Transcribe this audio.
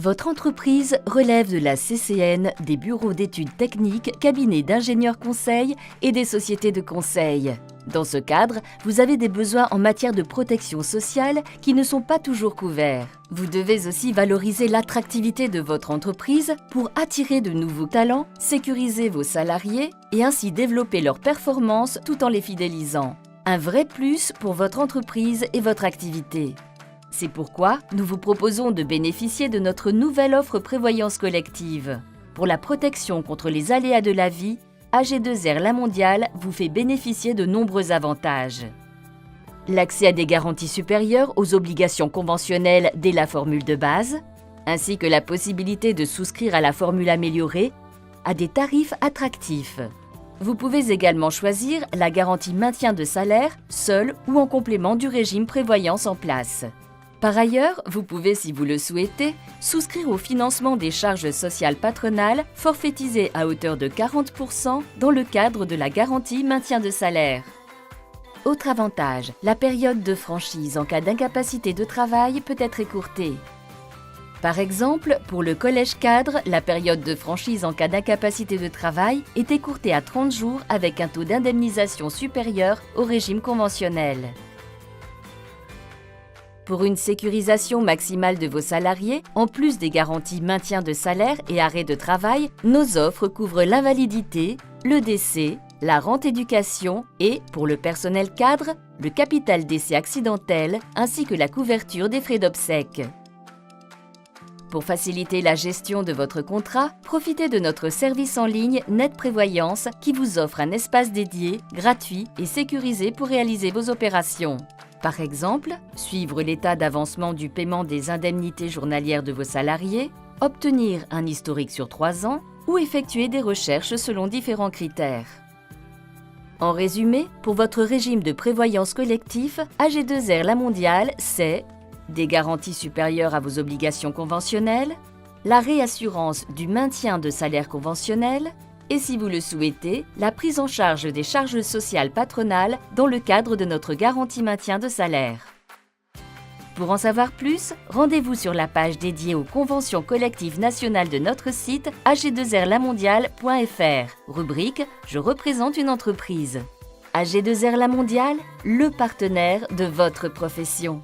Votre entreprise relève de la CCN, des bureaux d'études techniques, cabinets d'ingénieurs conseils et des sociétés de conseil. Dans ce cadre, vous avez des besoins en matière de protection sociale qui ne sont pas toujours couverts. Vous devez aussi valoriser l'attractivité de votre entreprise pour attirer de nouveaux talents, sécuriser vos salariés et ainsi développer leurs performances tout en les fidélisant. Un vrai plus pour votre entreprise et votre activité. C'est pourquoi nous vous proposons de bénéficier de notre nouvelle offre prévoyance collective. Pour la protection contre les aléas de la vie, AG2R La Mondiale vous fait bénéficier de nombreux avantages. L'accès à des garanties supérieures aux obligations conventionnelles dès la formule de base, ainsi que la possibilité de souscrire à la formule améliorée à des tarifs attractifs. Vous pouvez également choisir la garantie maintien de salaire, seule ou en complément du régime prévoyance en place. Par ailleurs, vous pouvez, si vous le souhaitez, souscrire au financement des charges sociales patronales forfaitisées à hauteur de 40% dans le cadre de la garantie maintien de salaire. Autre avantage, la période de franchise en cas d'incapacité de travail peut être écourtée. Par exemple, pour le collège cadre, la période de franchise en cas d'incapacité de travail est écourtée à 30 jours avec un taux d'indemnisation supérieur au régime conventionnel. Pour une sécurisation maximale de vos salariés, en plus des garanties maintien de salaire et arrêt de travail, nos offres couvrent l'invalidité, le décès, la rente éducation et, pour le personnel cadre, le capital décès accidentel ainsi que la couverture des frais d'obsèques. Pour faciliter la gestion de votre contrat, profitez de notre service en ligne Net Prévoyance qui vous offre un espace dédié, gratuit et sécurisé pour réaliser vos opérations. Par exemple, suivre l'état d'avancement du paiement des indemnités journalières de vos salariés, obtenir un historique sur 3 ans ou effectuer des recherches selon différents critères. En résumé, pour votre régime de prévoyance collectif, AG2R La Mondiale, c'est des garanties supérieures à vos obligations conventionnelles, la réassurance du maintien de salaire conventionnel, et si vous le souhaitez, la prise en charge des charges sociales patronales dans le cadre de notre garantie maintien de salaire. Pour en savoir plus, rendez-vous sur la page dédiée aux conventions collectives nationales de notre site ag2rlamondiale.fr, rubrique « Je représente une entreprise ». AG2R La Mondiale, le partenaire de votre profession.